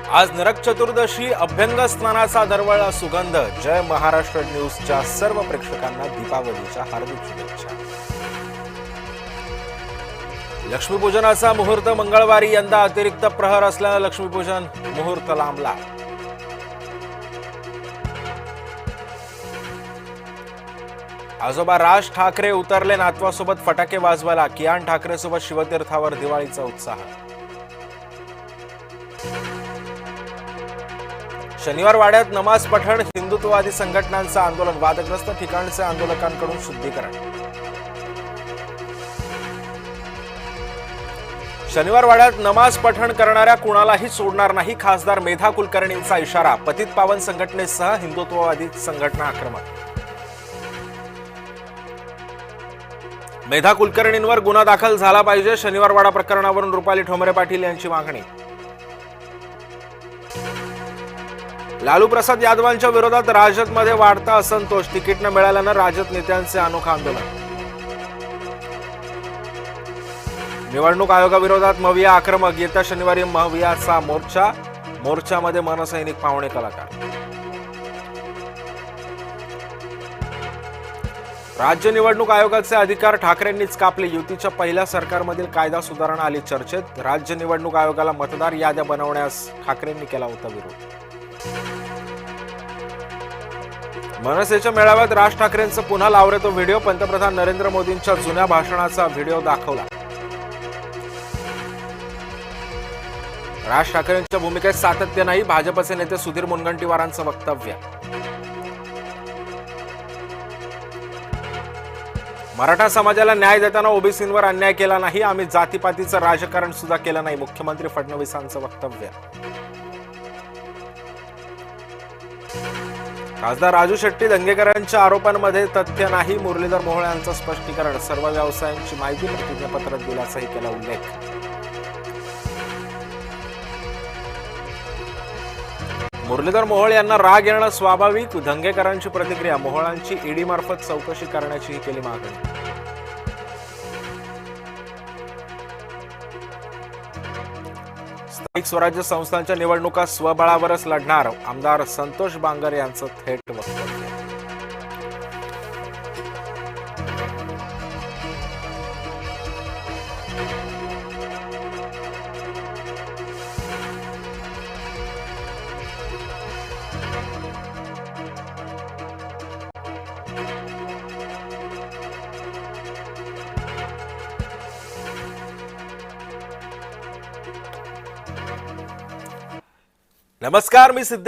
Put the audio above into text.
आज नरक चतुर्दशी अभ्यंग स्नानाचा दरवळला सुगंध। जय महाराष्ट्र न्यूजच्या सर्व प्रेक्षकांना दीपावलीच्या हार्दिक शुभेच्छा। लक्ष्मीपूजनाचा मुहूर्त मंगळवारी, यंदा अतिरिक्त प्रहर असल्याने लक्ष्मीपूजन मुहूर्त लांबला। आजोबा राज ठाकरे उतरले नातवासोबत फटाके वाजवायला। कियान ठाकरेसोबत शिवतीर्थावर दिवाळीचा उत्साह। शनिवार वाड्यात नमाज पठण, हिंदुत्ववादी संघटनांचं आंदोलन, वादग्रस्त ठिकाणचे आंदोलकांकडून शुद्धीकरण। शनिवार वाड्यात नमाज पठण करणाऱ्या कुणालाही सोडणार नाही, खासदार मेधा कुलकर्णींचा इशारा। पतित पावन संघटनेसह हिंदुत्ववादी संघटना आक्रमक। मेधा कुलकर्णींवर गुन्हा दाखल झाला पाहिजे, शनिवार वाडा प्रकरणावरून रुपाली ठोंबरे पाटील यांची मागणी। लालू प्रसाद यादवांच्या विरोधात राजदमध्ये वाढता असंतोष, तिकीट न मिळाल्यानं राजद नेत्यांचे अनोखं आंदोलन। निवडणूक आयोगाविरोधात मविया आक्रमक, येत्या शनिवारी मवियाचा मोर्चा, मोर्चामध्ये मनसैनिक, पाहुणे, कलाकार। राज्य निवडणूक आयोगाचे अधिकार ठाकरेंनीच कापले, युतीच्या पहिल्या सरकारमधील कायदा सुधारणा आली चर्चेत। राज्य निवडणूक आयोगाला मतदार याद्या बनवण्यास ठाकरेंनी केला होता विरोध। मनसेच्या मेळाव्यात राज ठाकरेंचा पुन्हा लावरेतो व्हिडिओ, पंतप्रधान नरेंद्र मोदींच्या जुन्या भाषणाचा व्हिडिओ दाखवला। राज ठाकरेंच्या भूमिकेत सातत्य नाही, भाजपचे नेते सुधीर मुनगंटीवारांचं वक्तव्य। मराठा समाजाला न्याय देताना ओबीसींवर अन्याय केला नाही, आम्ही जातीपातीचं राजकारण सुद्धा केलं नाही, मुख्यमंत्री फडणवीसांचं वक्तव्य। खासदार राजू शेट्टी दंगेकरांच्या आरोपांमध्ये तथ्य नाही, मुरलीधर मोहोळ यांचं स्पष्टीकरण। सर्व व्यवसायांची माहिती प्रतिज्ञापत्रात दिल्याचाही केला उल्लेख। मुरलीधर मोहोळ यांना राग येणं स्वाभाविक, दंगेकरांची प्रतिक्रिया। मोहोळांची ईडी मार्फत चौकशी करण्याचीही केली मागणी। स्थानिक स्वराज्य संस्थांच्या निवडणुका स्वबळावरच लढणार, आमदार संतोष बांगर यांचं थेट वक्तव्य। नमस्कार, मी सिद्धेश।